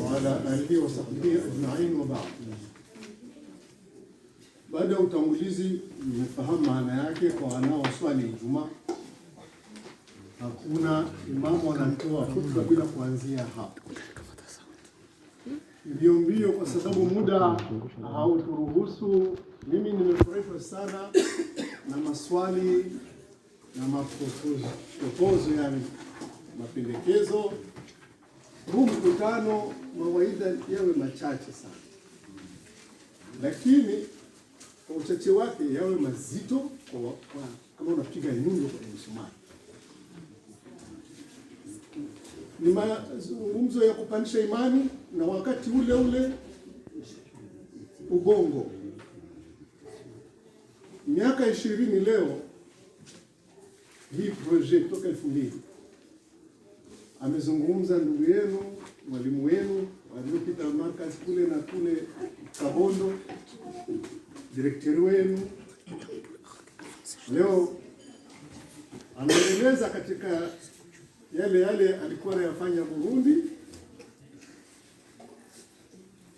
وعلى آله وصحبه أجمعين وبعد. Baada ya utangulizi, mmefahamu maana yake kwa wanaoswali Ijumaa. Hakuna imamu anatoa hutuba bila kuanzia hapo. Mbio kwa sababu muda hauturuhusu. Mimi nimefurahishwa sana na maswali na mapropozo, yani mapendekezo. Huu mkutano mawaidha yawe machache sana, lakini kwa uchache wake yawe mazito kama unapiga nyundo kwenye msumari. Ni mazungumzo ya kupandisha imani na wakati ule ule ubongo. Miaka 20 leo hii project toka 2000 amezungumza ndugu yenu, mwalimu wenu waliopita markazi kule na kule Kabondo, direkteri wenu. Leo anaeleza katika yale alikuwa anayafanya Burundi.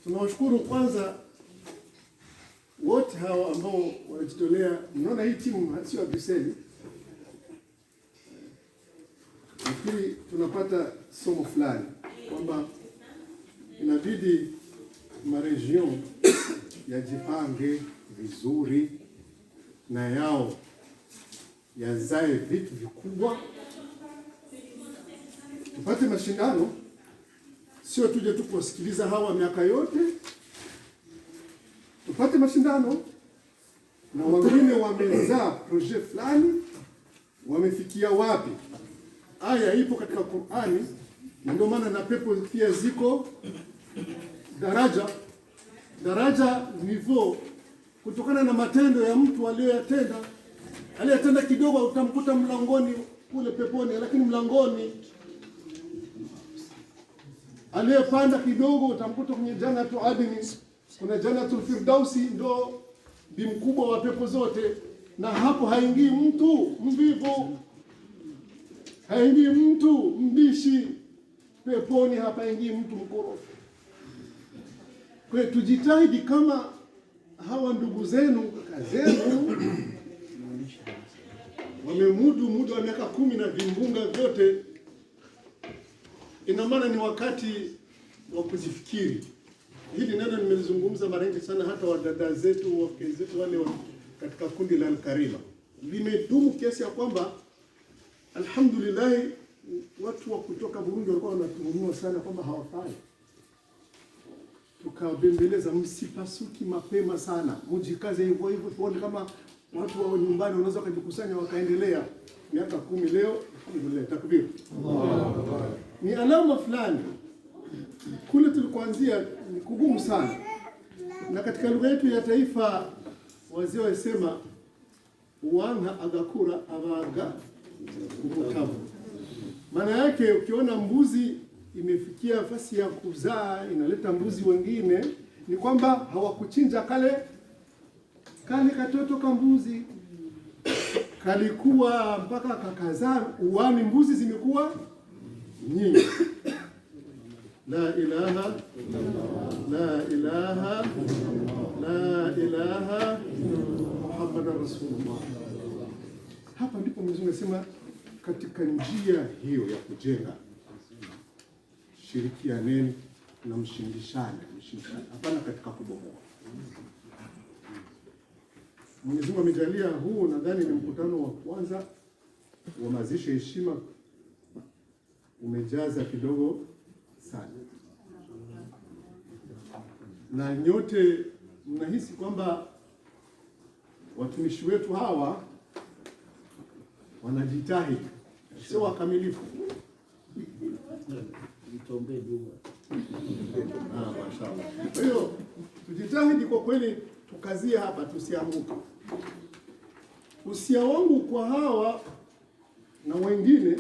Tunawashukuru kwanza wote hao ambao wanajitolea. Mnaona hii timu sio Abiseli. Lakini tunapata somo fulani kwamba inabidi maregion yajipange vizuri na yao yazae vitu vikubwa, tupate mashindano, sio tuje tu kusikiliza hawa miaka yote. Tupate mashindano na wengine wamezaa project fulani, wamefikia wapi. Aya ipo katika Qur'ani, na ndio maana na pepo pia ziko daraja niveau kutokana na matendo ya mtu aliyoyatenda. Aliyetenda kidogo utamkuta mlangoni kule peponi, lakini mlangoni. Aliyepanda kidogo utamkuta kwenye Jannatu Adni, kuna Jannatul Firdausi, ndo bi mkubwa wa pepo zote. Na hapo haingii mtu mvivu, haingii mtu mbishi. Peponi hapa haingii mtu mkorofi. Kwa hiyo tujitahidi kama hawa ndugu zenu, kaka zenu wamemudu muda wa miaka 10 na vimbunga vyote. Ina maana ni wakati wa kujifikiri. Hili neno nimelizungumza mara nyingi sana, hata wadada zetu, wake zetu wale katika kundi la Al-Karima. Limedumu kiasi ya kwamba alhamdulillah watu wa kutoka Burundi walikuwa wanatuhumiwa sana kwamba hawafai. Tukabembeleza, msipasuki mapema sana, mjikaze hivyo hivyo, tuone kama watu wa nyumbani wanaweza kujikusanya wakaendelea. Miaka 10 leo, alhamdulillah, takbir. Ni alama fulani. Kule tulikoanzia ni kugumu sana. Na katika lugha yetu ya taifa wazee wasema uanga agakura abaga ukutabu. Maana yake ukiona mbuzi imefikia nafasi ya kuzaa, inaleta mbuzi wengine, ni kwamba hawakuchinja kale katoto ka mbuzi, kalikuwa mpaka kakazaa uani, mbuzi zimekuwa nyingi. La ilaha Muhammadur Rasulullah. Hapa ndipo Mwenyezi Mungu anasema katika njia hiyo ya kujenga, shirikianeni na mshindishane. Hapana katika kubomoa. Mwenyezi Mungu amejalia huu, nadhani ni mkutano wa kwanza wa mazishi heshima, umejaza kidogo sana. Na nyote mnahisi kwamba watumishi wetu hawa wanajitahidi, sio wakamilifu. Mashaallah. Kwa hiyo tujitahidi kwa kweli, tukazie hapa, tusianguke. Usia wangu kwa hawa na wengine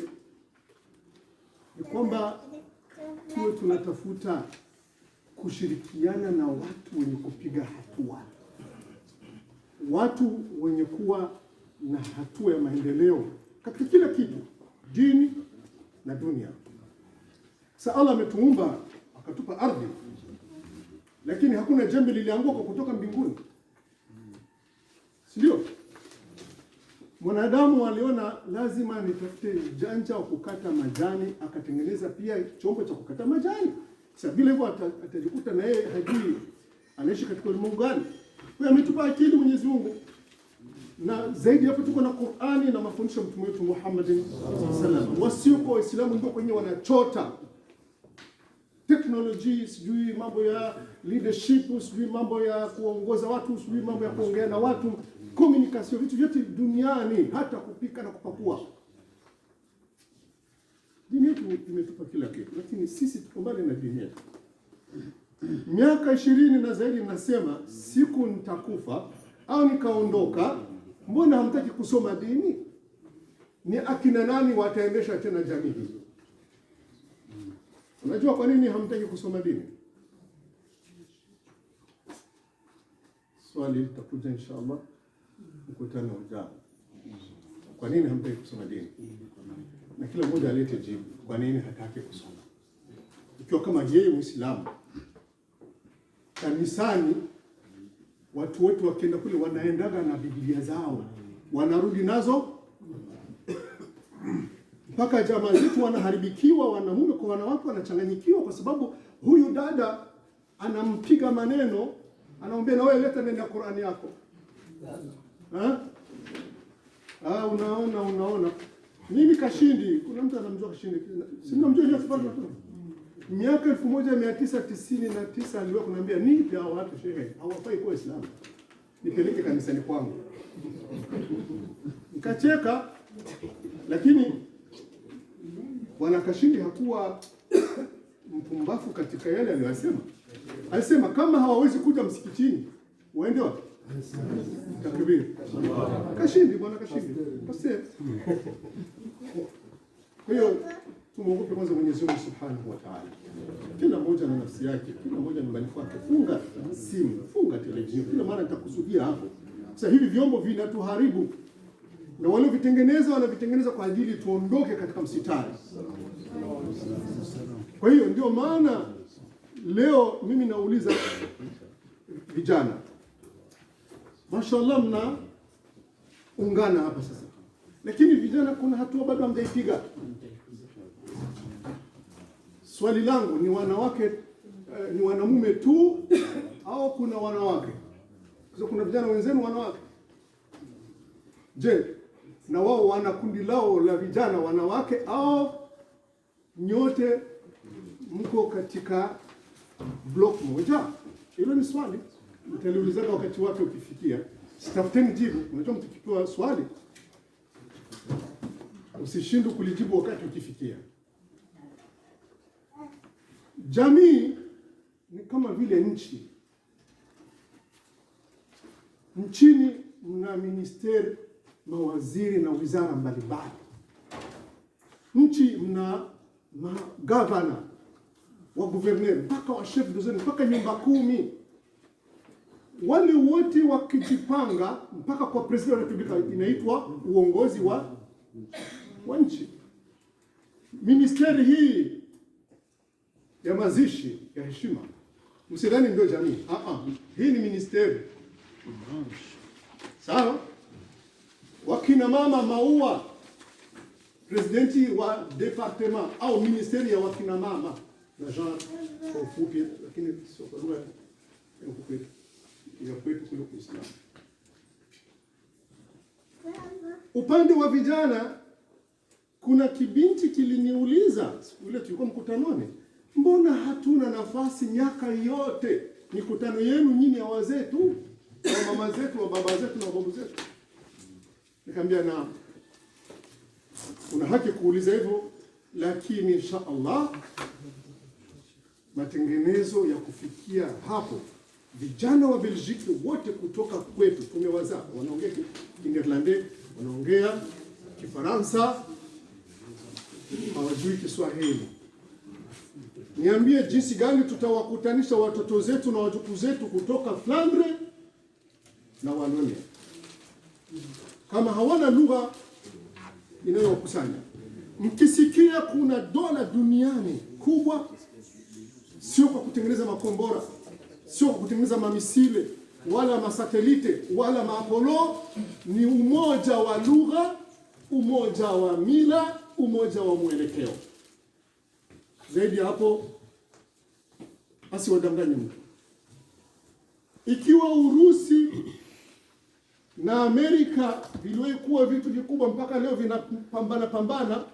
ni kwamba tuwe tunatafuta kushirikiana na watu wenye kupiga hatua, watu wenye kuwa na hatua ya maendeleo katika kila kitu, dini na dunia. Sasa Allah ametuumba akatupa ardhi, lakini hakuna jembe lilianguka kutoka mbinguni, si ndio? Mwanadamu aliona lazima nitafute janja wa kukata majani, akatengeneza pia chombo cha kukata majani. Sasa bila hivyo atajikuta na yeye hajui anaishi katika ulimwengu gani. Kwa ametupa akili Mwenyezi Mungu, na zaidi hapo tuko na Qur'ani na mafundisho ya Mtume wetu Muhammad sallallahu alaihi wasallam. Wasioko Waislamu ndio kwenye wanachota technology, sijui mambo ya leadership, sijui mambo ya kuongoza watu, sijui mambo ya kuongea na watu, communication, vitu vyote duniani, hata kupika na kupakua. Dini yetu imetupa kila kitu, lakini sisi tuko mbali na dini yetu. Miaka 20 na zaidi nasema siku nitakufa au nikaondoka, mbona hamtaki kusoma dini? Ni akina nani wataendesha tena jamii hii? Unajua kwa nini hamtaki kusoma dini? Swali litakuja inshallah mkutano ujao. Kwa nini hamtaki kusoma dini? Na kila mmoja alete jibu. Kwa nini hataki kusoma? Ikiwa kama yeye Muislamu, kanisani watu wetu wakienda kule wanaendaga na Biblia zao, wanarudi nazo, mpaka jamaa zetu wanaharibikiwa, wanamume kwa wanawake wanachanganyikiwa, kwa sababu huyu dada anampiga maneno, anamwambia na wewe leta nenda Qur'ani yako. Unaona. Mimi Kashindi, kuna mtu anamjua Kashindi? Sina mjua hiyo sababu. Miaka 1999 aliwahi kuniambia nipi hao watu shehe, hawafai kuwa Waislamu, nipeleke kanisani kwangu. Nikacheka, lakini Bwana Kashindi hakuwa mpumbafu katika yale aliyosema. Alisema kama hawawezi kuja msikitini, waende wapi? Takbir. Kashindi, Bwana Kashindi. Basi. Kwa hiyo tumuogope kwanza Mwenyezi Mungu Subhanahu wa Ta'ala. Kila mmoja na nafsi yake, kila mmoja nyumbani kwake. Funga simu, funga televisheni. Kila mara nitakusudia hapo. Sasa hivi vyombo vinatuharibu. Na wale wanavitengeneza kwa ajili tuondoke katika msitari. Kwa hiyo ndio maana leo mimi nauliza vijana, mashallah mna ungana hapa sasa, lakini vijana kuna hatua bado hamjaipiga. Swali langu ni wanawake, ni wanamume tu au kuna wanawake? Kwa kuna vijana wenzenu wanawake. Je, na wao wana kundi lao la vijana wanawake au nyote mko katika block moja? Hilo ni swali mtaliulizaga wakati wake ukifikia. Sitafuteni jibu. Unajua mkipewa swali usishindwe kulijibu wakati ukifikia. Jamii ni kama vile nchi. Nchini mna ministeri, mawaziri na wizara mbalimbali. Nchi mna magavana, wa guverner, mpaka wa chef de zone, mpaka nyumba 10. Wale wote wakijipanga mpaka kwa president wa republika, inaitwa uongozi wa nchi. Ministeri hii ya mazishi ya heshima, msidhani ndio jamii. Hii ni ministeri. Sawa? Wakina mama maua, presidenti wa departement au ministeri ya wakina mama na genre kwa ufupi, lakini sio kwa lugha ya kwetu kule Uislamu. Upande wa vijana kuna kibinti kiliniuliza ule tulikuwa mkutanoni, mbona hatuna nafasi miaka yote mikutano yenu nyinyi ya wazee tu, wa mama zetu, wa baba zetu na babu zetu? Nikamwambia na una haki kuuliza hivyo, lakini insha Allah matengenezo ya kufikia hapo, vijana wa Belgique wote kutoka kwetu tumewazaa, wanaongea Kiingerlande, wanaongea Kifaransa, hawajui Kiswahili. Niambie jinsi gani tutawakutanisha watoto zetu na wajukuu zetu kutoka Flandre na Wallonia kama hawana lugha inayowakusanya. Mkisikia kuna dola duniani kubwa, sio kwa kutengeneza makombora, sio kwa kutengeneza mamisile wala masatelite wala maapolo, ni umoja wa lugha, umoja wa mila, umoja wa mwelekeo. Zaidi hapo asiwadanganye mtu. Ikiwa Urusi na Amerika viliwahi kuwa vitu vikubwa mpaka leo vinapambana,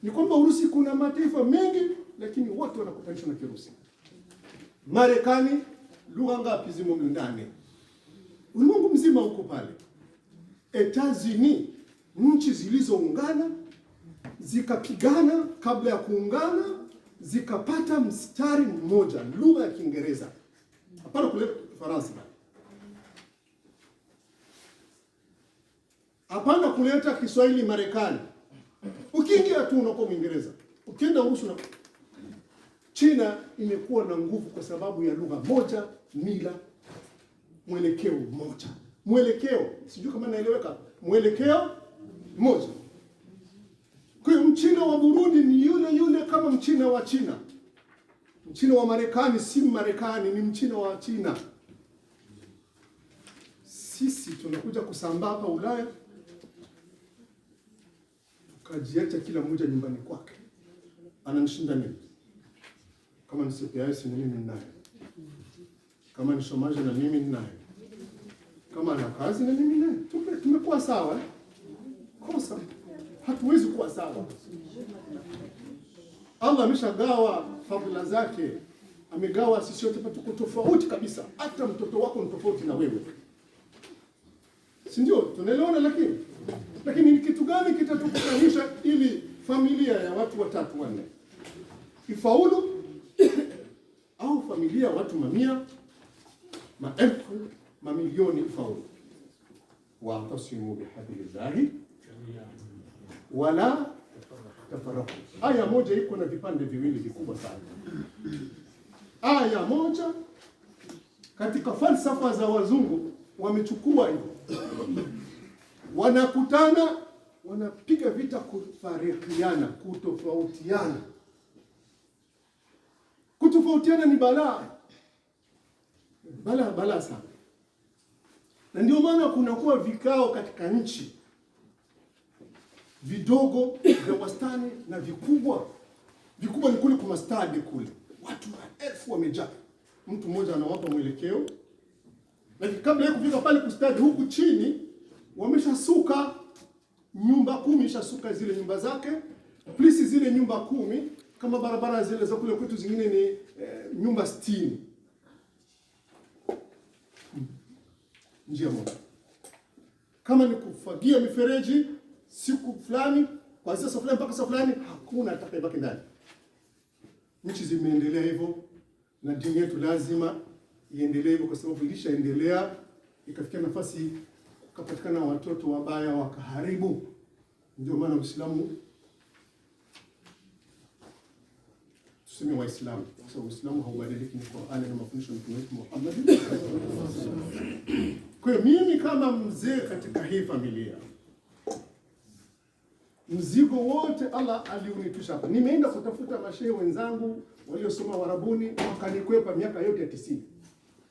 ni kwamba Urusi kuna mataifa mengi lakini wote wanakutanishwa na Kirusi. Marekani lugha ngapi zimo ndani? Ulimwengu mzima uko pale. Etats-Unis, nchi zilizoungana zikapigana kabla ya kuungana, zikapata mstari mmoja, lugha ya Kiingereza. Hapana kule Faransa. Hapana kuleta Kiswahili Marekani. Ukiingia tu unakuwa Mwingereza. Ukienda Urusi na China imekuwa na nguvu kwa sababu ya lugha moja, mila, mwelekeo mmoja. Mwelekeo, sijui kama naeleweka. Mwelekeo mmoja. Kwa hiyo Mchina wa Burundi ni yule yule kama Mchina wa China. Mchina wa Marekani si Marekani, ni Mchina wa China. Sisi tunakuja kusambaa hapa Ulaya, tukajiacha kila mmoja nyumbani kwake. Ananishinda nini? Kama ni CPS na mimi ninaye. Kama ni chômage na mimi ninaye. Kama ana kazi na mimi ninaye. Tumekuwa sawa. Kosa hatuwezi kuwa sawa. Allah ameshagawa fadhila zake. Amegawa sisi wote tuko tofauti kabisa. Hata mtoto wako ni tofauti na wewe. Si ndio? Tunaelewana lakini ni kitu gani kitatukutanisha ili familia ya watu watatu wanne ifaulu, au familia ya watu mamia, maelfu, mamilioni ifaulu? Wa'tasimu bihablillahi wala tafarraqu. Aya moja iko na vipande viwili vikubwa sana. Aya moja katika falsafa za wazungu wamechukua hivyo. Wanakutana, wanapiga vita kufarikiana, kutofautiana. Kutofautiana ni balaa. Balaa sana. Na ndio maana kunakuwa vikao katika nchi vidogo, vya wastani na vikubwa. Vikubwa ni kule kwa stadi kule. Watu maelfu wamejaa. Mtu mmoja anawapa mwelekeo. Lakini kabla ya kufika pale kustadi, huku chini wameshasuka nyumba 10, shasuka zile nyumba zake, plus zile nyumba 10 kama barabara zile za kule kwetu zingine ni nyumba 60. Njia moja. Kama ni kufagia mifereji siku fulani, kwa sasa fulani mpaka sasa fulani, hakuna atakayebaki ndani. Nchi zimeendelea hivyo na dini yetu lazima iendelee hivyo, kwa sababu ilishaendelea ikafikia nafasi kupatikana watoto wabaya wakaharibu. Ndio maana Uislamu, tuseme Waislamu, kwa sababu Uislamu haubadiliki, ni Qur'ani na mafundisho ya Mtume Muhammad. Kwa hiyo mimi kama mzee katika hii familia, mzigo wote Allah aliunitusha hapa. Nimeenda kutafuta mashehe wenzangu waliosoma Warabuni, wakanikwepa miaka yote ya 90.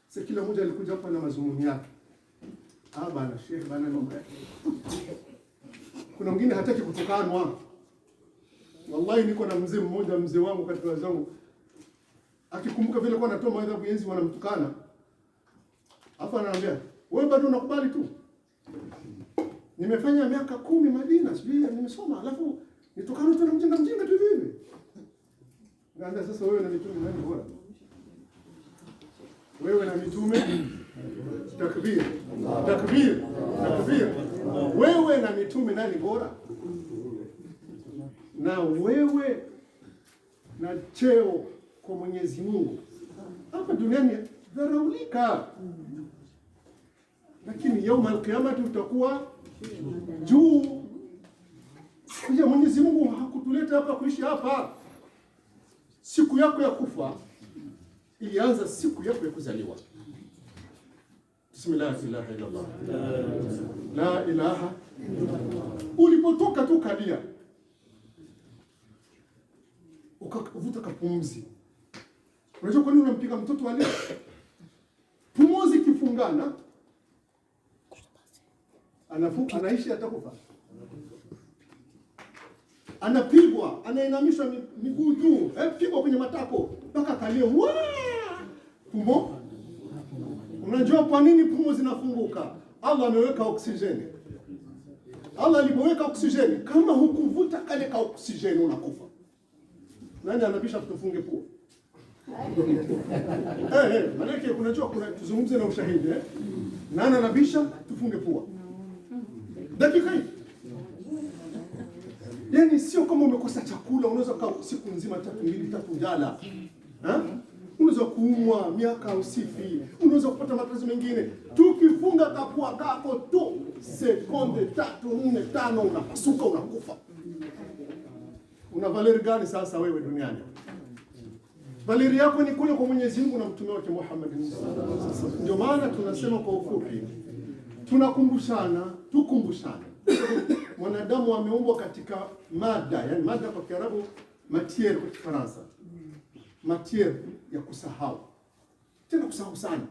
Sasa kila mmoja alikuja hapa na mazungumzo yake. Bana shehe bana mambo yake. Kuna mwingine hataki kutukanwa. Wallahi niko na mzee mmoja, mzee wangu katika wazangu, akikumbuka vile kwa anatoa maadhabu yenzi wanamtukana. Hapa ananiambia, "Wewe bado unakubali tu? Nimefanya miaka 10 Madina, sijui nimesoma, alafu nitukana tu na mjinga tu hivi." Nganda sasa wewe na mitume nani bora? Wewe na mitume, takbir. Takbir. Takbir. Wewe na mitume nani bora? Na wewe na cheo kwa Mwenyezi Mungu hapa duniani dharaulika, lakini yauma al-qiyamah tutakuwa juu. Kwa Mwenyezi Mungu hakutuleta hapa kuishi hapa. Siku yako ya kufa ilianza siku yako ya kuzaliwa. Bismillah, la ilaha illallah. La ilaha. Ulipotoka tu kalia. ukavuta kapumzi. Unajua kwa nini unampiga mtoto wale? Pumuzi kifungana, anaishi atakufa. Anapigwa, anainamishwa miguu juu, pigwa kwenye matako mpaka kalie. Pumo. Unajua kwa nini pumo zinafunguka? Allah ameweka oksijeni. Allah alipoweka oksijeni, kama hukuvuta kale ka oksijeni unakufa. Nani anabisha tufunge pua? Manake unajua tuzungumze na ushahidi. Nani anabisha tufunge pua? Dakika hii. Yaani sio kama umekosa chakula unaweza kaa siku nzima 2-3 njala. Unaweza kuumwa miaka usifi, unaweza kupata matatizo mengine. Tukifunga kapua kako tu sekunde 3, 4, 5 unapasuka unakufa. Una valeri gani sasa wewe duniani? Valeri yako ni kule kwa Mwenyezi Mungu na mtume wake Muhammad sallallahu alaihi wasallam. Ndio maana tunasema kwa ufupi, tukumbushane. Mwanadamu ameumbwa katika mada, yani mada kwa Kiarabu matière kwa Kifaransa. Matière ya kusahau. Tena kusahau sana.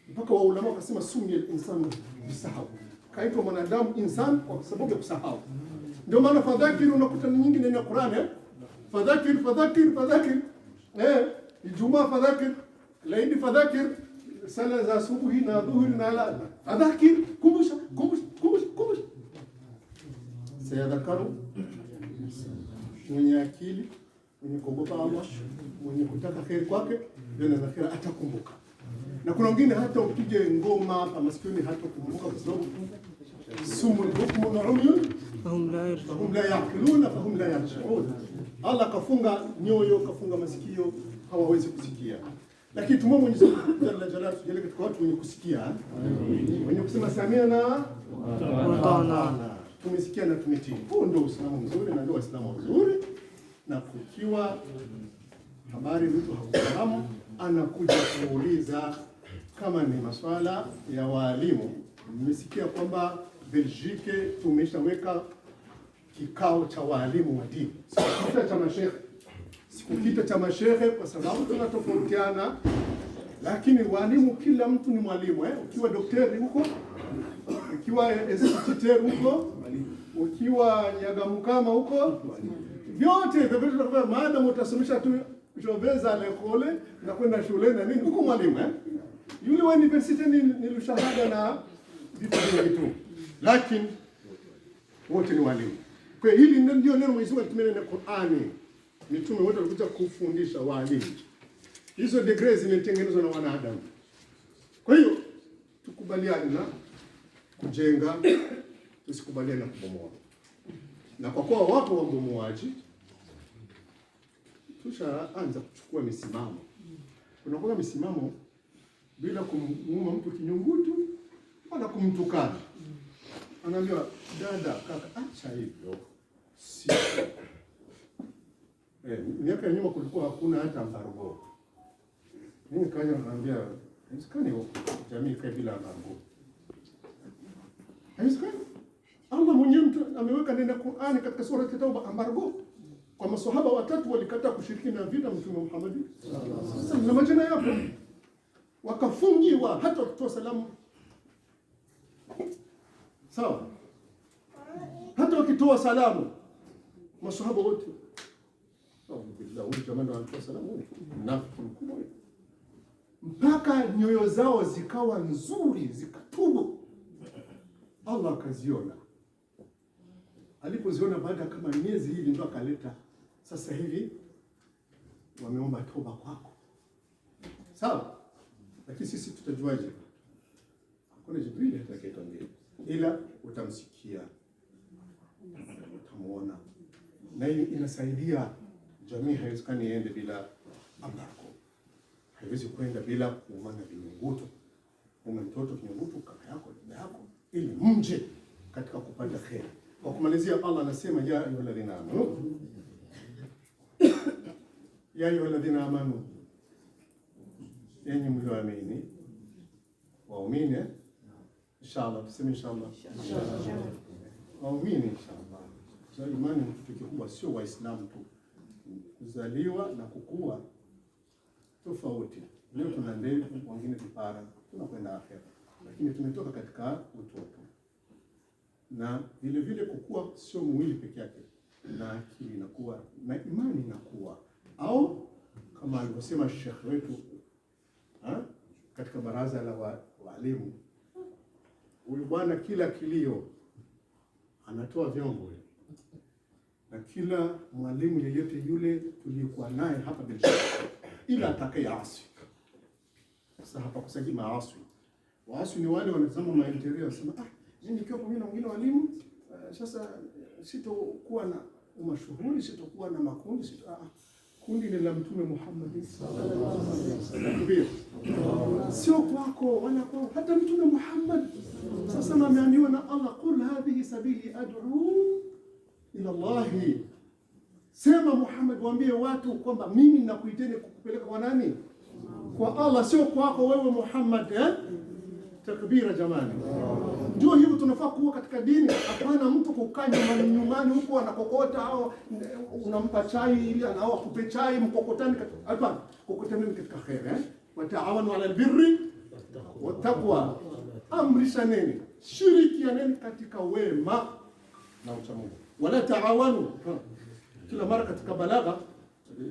Mpaka wa ulama wakasema sumia al-insanu bisahau. Kaitwa mwanadamu insan kwa sababu ya kusahau. Ndio maana fadhakir unakuta nyingi ndani ya Qur'an. Fadhakir. Ijumaa fadhakir, laidi fadhakir, sala za asubuhi na dhuhuri na ala. Fadhakir, kumbusha. Sayadhakaru mwenye akili, mwenye kuogopa Allah, mwenye kutaka kheri kwake, ndio na akhira atakumbuka. Na kuna wengine hata upige ngoma hapa maskini hata kukumbuka kwa sababu sumu al-hukmu na umyun fahum la yaqiluna fahum la yarji'un. Allah kafunga nyoyo, kafunga masikio, hawawezi kusikia. Lakini tumwa Mwenyezi Mungu Jalla Jalaluhu tujalie katika watu wenye kusikia, wenye kusema samia na watana. Tumesikia na tumetii. Huo ndio Uislamu mzuri na ndio Waislamu wazuri. Na kukiwa habari mtu hakufahamu, anakuja kuuliza kama ni maswala ya walimu. Nimesikia kwamba Belgique tumeshaweka kikao cha walimu wa dini. Sikukita cha mashehe kwa sababu tunatofautiana, lakini walimu kila mtu ni mwalimu. Ukiwa daktari huko, ukiwa instituteur huko, ukiwa nyagamukama huko, vyote vyote maadamu utasomesha tu joveza lekole na kwenda shule na nini, huko mwalimu. Yule wa university ni shahada na vitu vingi, lakini wote ni walimu. Kwa hili ndio neno Mwenyezi Mungu alitumia na Qur'ani. Mitume wote walikuja kufundisha walimu. Hizo degree zimetengenezwa na wanadamu. Kwa hiyo tukubaliane na kujenga, tusikubaliane na kubomoa. Na kwa kuwa wapo wabomoaji, tushaanza kuchukua misimamo. Unakuwa misimamo bila kumuuma mtu kinyungutu wala kumtukana. Anaambia dada, kaka, acha hivyo. Si. Miaka ya nyuma kulikuwa hakuna hata embargo. Mimi kaja naambia, "Haisikani huko jamii kwa bila embargo." Haisikani. Allah mwenyewe ameweka ndani ya Qur'ani katika sura ya Tauba embargo. Kwa maswahaba watatu walikataa kushiriki na vita Mtume Muhammad. Sasa na majina yapo. Wakafungiwa hata kutoa salamu. Sawa. Hata wakitoa salamu maswahaba wote mpaka nyoyo zao zikawa nzuri, zikatubu. Allah akaziona. Alipoziona baada kama miezi hivi ndio akaleta sasa hivi wameomba toba kwako. Sawa? Lakini sisi tutajuaje? Hakuna Jibril atakayetuambia, ila utamsikia, utamuona. Na hii inasaidia jamii. Haiwezekani iende bila embargo. Haiwezi kwenda bila kuumana vinyungutu. Mume mtoto kinyungutu, kaka yako, dada yako, ili mje katika kupata kheri. Kwa kumalizia, Allah anasema ya ayyuhalladhina amanu, ya ayyuhalladhina amanu, enyi mlioamini, waumini, inshallah, tuseme inshallah, waumini inshallah. Imani ni kitu kikubwa, sio Waislamu tu. kuzaliwa na kukua tofauti. Leo tuna ndevu, wengine vipara, tunakwenda akhera, lakini tumetoka katika utoto. Na vile vile kukua sio mwili peke yake, na akili inakuwa na imani inakuwa, au kama alivyosema Sheikh wetu katika baraza la walimu, huyu bwana kila kilio anatoa vyombo, na kila mwalimu yeyote yule tulikuwa naye hapa bila shaka, ila atakayeasi. Sasa hapa kusaki maasi, waasi ni wale wanasema maendeleo, wanasema mimi nikiwa pamoja na wengine walimu sasa sitokuwa na mashuhuri, sitokuwa na makundi, kundi ni la Mtume Muhammad sallallahu alaihi wasallam, sio kwako wala kwako, hata Mtume Muhammad sasa ameambiwa na Allah, qul hadhihi sabili ad'u ila Allah. Sema Muhammad, waambie watu kwamba mimi ninakuiteni kukupeleka kwa nani? Kwa Allah, sio kwako wewe Muhammad. Takbira jamani. Ndio hivyo tunafaa kuwa katika dini. Hapana mtu kukaa nyumbani huko anakokota, au unampa chai ili anao akupe chai mkokotani. Hapana, kokotani katika khair. Wa ta'awanu 'ala al-birri wat-taqwa. Amrishaneni, shirikianeni katika wema na uchamungu. Wala ta'awanu. Kila mara katika balagha,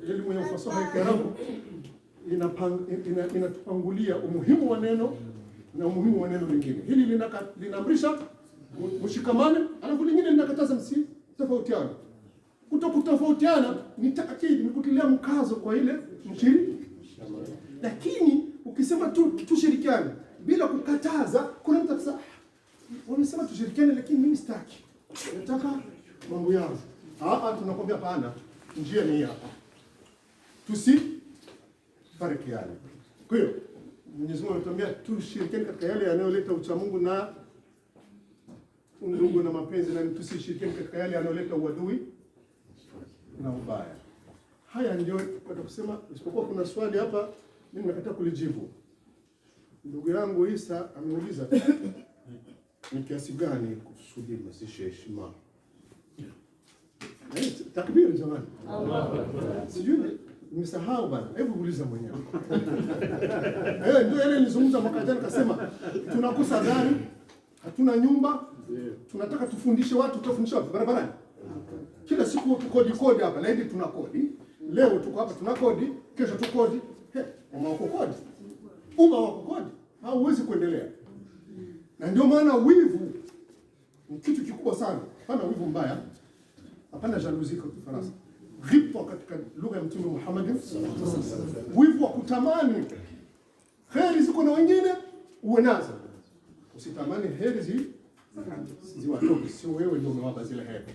elimu ya ufasaha karamu inatupangulia umuhimu wa neno na umuhimu wa neno lingine. Hili linaamrisha mshikamane, alafu lingine linakataza msitofautiane. Kutofautiana ni taakidi, ni kutilia mkazo kwa ile mshiri. Lakini ukisema tushirikiane bila kukataza, kuna mtu atasema wamesema tushirikiane lakini mimi sitaki, nataka mambo yangu. Tunakwambia hapana, njia ni hapa, tusifarikiane. Kwa hiyo Mwenyezi Mungu anatuambia tushirikiane katika yale yanayoleta uchamungu na undugu na mapenzi, na tusishirikiane katika yale yanayoleta uadui na ubaya. Haya ndio kwa kusema, isipokuwa kuna swali hapa mimi nakataa kulijibu. Ndugu yangu Isa ameuliza ni kiasi gani kusudi mazishi ya heshima. Takbir jamani. Sijui nimesahau bana. Hebu uliza mwenyewe. Ndio ile nilizungumza mwaka jana, kasema tunakosa gari, hatuna nyumba, tunataka tufundishe watu, tufundishe watu barabarani. Kila siku tukodi hapa, laidi tunakodi. Leo tuko hapa tunakodi, kesho tukodi. Wako kodi. Hauwezi kuendelea. Na ndio maana wivu ni kitu kikubwa sana. Hapana wivu mbaya. Hapana jalousie kwa Kifaransa. Ghibta katika lugha ya Mtume Muhammad sallallahu alaihi wasallam. Wivu wa kutamani heri ziko na wengine uwe nazo. Usitamani heri ziwatoke, sio wewe ndio umewapa zile heri.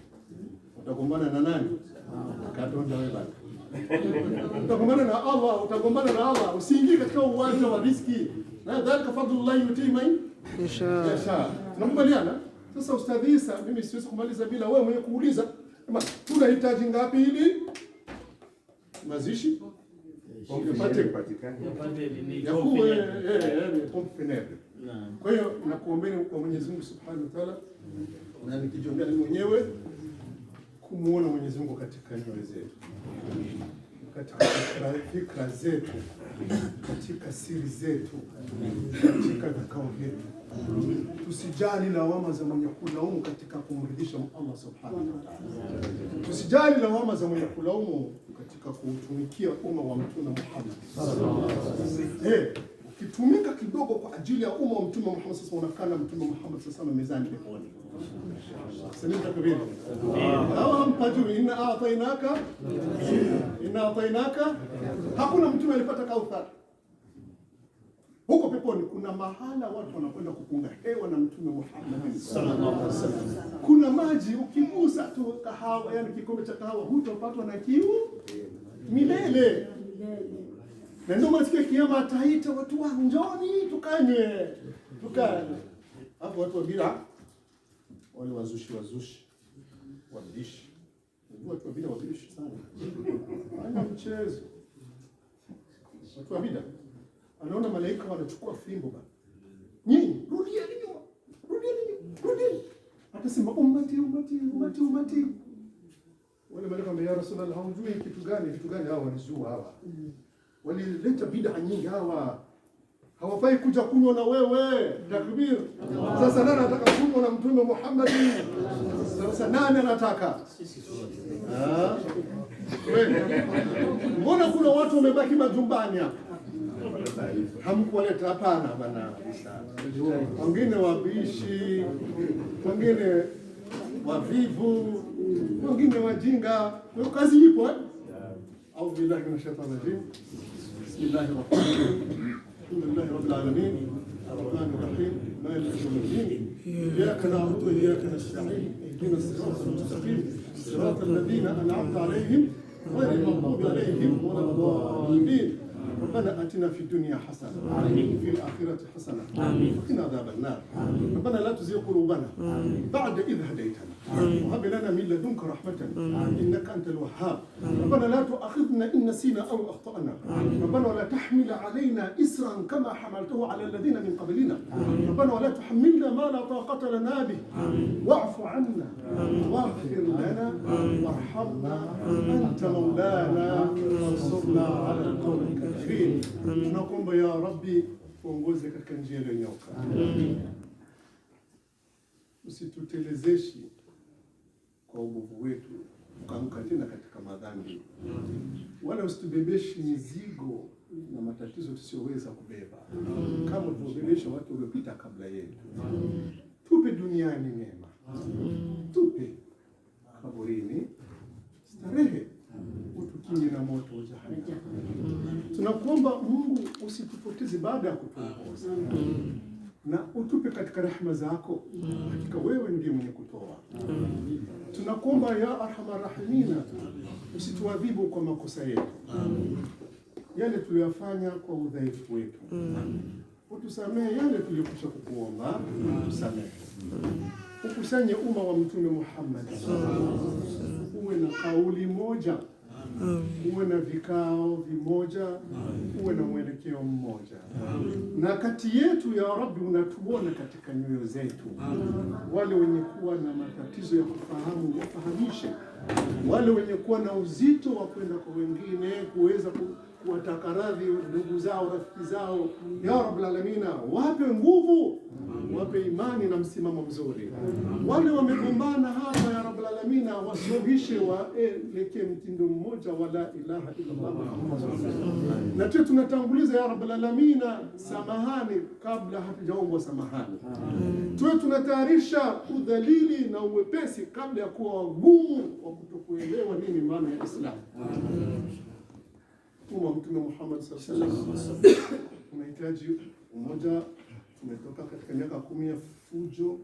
Utagombana na nani? Kadonda wewe bado. Utagombana na Allah, utagombana na Allah. Usiingie katika uwanja wa riziki. Na dhalika fadlullah yuti man yasha. Tunakubaliana? Sasa Ustadh Isa, mimi siwezi kumaliza bila wewe mwenyewe kuuliza, tunahitaji ngapi ili mazishi ongepate kupatikana? Kwa hiyo nakuombeni kwa Mwenyezi Mungu Subhanahu wa Ta'ala, na nikijiombea mimi mwenyewe kumuona Mwenyezi Mungu katika nyoyo zetu, katika fikra zetu, katika siri zetu, katika vikao vyetu. Tusijali lawama za mwenye kulaumu katika kumridhisha Allah Subhanahu wa Ta'ala. Tusijali lawama za mwenye kulaumu katika kutumikia umma wa Mtume Muhammad sallallahu alaihi wasallam. Ukitumika kidogo kwa ajili ya umma wa Mtume Muhammad sasa unakana Mtume Muhammad sasa mezani peponi. Sema takbir. Hawa mpajui inna a'tainaka. Hakuna mtume alipata kauthar. Huko peponi kuna mahala watu wanakwenda kupunga hewa na Mtume Muhammad sallallahu alaihi wasallam. Kuna maji ukigusa tu kahawa, yani kikombe cha kahawa, hutopatwa na kiu milele. Na ndio maana kiyama ataita watu wa njoni tukanywe. Hapo watu wa bila wale wazushi wabishi. Watu wa bila wabishi sana. Hana mchezo. Watu wa bila anaona malaika wanachukua fimbo bana. Nyinyi rudieni nyuma. Rudieni. Atasema ummati. Wale malaika ya Rasulullah, haujui kitu gani? Vitu gani hawa wanizua hawa? Walileta bid'a nyingi hawa. Hawafai kuja kunywa na wewe. Takbir. Sasa nani anataka kunywa na Mtume Muhammad? Sasa nani anataka? Mbona kuna watu wamebaki majumbani hapa? Hamkuwaleta? Hapana bana. Wengine wabishi, wengine wavivu, wengine wajinga. Kwa kazi ipo eh? Au billahi minash shaitani rajim. Bismillahir rahmanir rahim. Alhamdulillahi rabbil alamin. Arrahmanir rahim. Maliki yawmiddin. Iyyaka na'budu wa iyyaka nasta'in. Ihdinas siratal mustaqim. Siratal ladzina an'amta 'alayhim ghayril maghdubi 'alayhim waladdallin. ربنا آتنا في الدنيا حسنة وفي الآخرة حسنة وقنا عذاب النار. ربنا لا تزغ قلوبنا بعد إذ هديتنا وهب لنا من لدنك رحمة إنك أنت الوهاب. ربنا لا تؤاخذنا إن نسينا أو أخطأنا. ربنا ولا تحمل علينا إسرا كما حملته على الذين من قبلنا. ربنا ولا تحملنا ما لا طاقة لنا به واعف عنا واغفر لنا وارحمنا أنت مولانا وانصرنا على القوم الكافرين. Tunakuomba ya Rabbi, uongoze katika njia iliyonyoka. Usitutelezeshe kwa ubovu wetu tukaanguka tena katika madhambi, wala usitubebeshi mizigo na matatizo tusiyoweza kubeba, kama tulivyobebesha watu waliopita kabla yetu. Tupe duniani mema, tupe kaburini starehe, utukinge na moto wa jahannam. Tunakuomba Mungu usitupoteze baada ya kutuongoza, na utupe katika rehema zako. Hakika wewe ndiye mwenye kutoa. Tunakuomba ya arhamar rahimina, usituadhibu kwa makosa yetu, yale tuliyofanya kwa udhaifu wetu. Utusamehe yale tuliyokwisha kukuomba, utusamehe. Ukusanye umma wa Mtume Muhammad, uwe na kauli moja, uwe na vikao vimoja, uwe na mwelekeo mmoja. Na kati yetu ya Rabbi unatuona katika nyoyo zetu. Wale wenye kuwa na matatizo ya kufahamu wafahamishe, wale wenye kuwa na uzito wa kwenda kwa wengine kuweza kuwataka radhi ndugu zao, rafiki zao, ya Rabbul Alamin, wape nguvu, wape imani na msimamo mzuri. Wale wamegombana hapa, ya Rabbul Alamin, wasuluhishe, waelekee mtindo mmoja wa la ilaha illa Allah. Na tunatanguliza ya Rabbul Alamin samahani kabla hatujaomba samahani. Tunatayarisha udhalili na uwepesi kabla ya kuwa wagumu wa kutokuelewa nini maana ya Islam. Umma Mtume Muhammad sallallahu alaihi wasallam unahitaji umoja. Tumetoka katika miaka 10 ya fujo.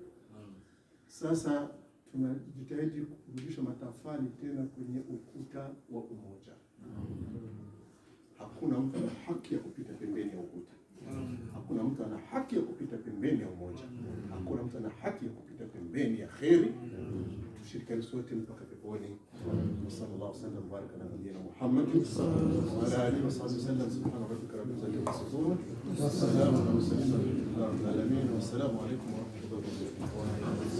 Sasa tunajitahidi kurudisha matafali tena kwenye ukuta wa umoja. Hakuna mtu ana haki ya kupita pembeni ya ukuta. Hakuna mtu ana haki ya kupita pembeni ya umoja. Hakuna mtu ana haki ya kupita pembeni ya kheri. Tushirikiane sote mpaka peponi. Sallallahu alaihi wasallam, baraka na nabiyina Muhammad wa ala alihi wa sahbihi wasallam. Subhana rabbika rabbil izzati amma yasifun wa salamun ala al mursalin walhamdulillahi rabbil alamin. Wassalamu alaykum wa rahmatullahi wa barakatuh.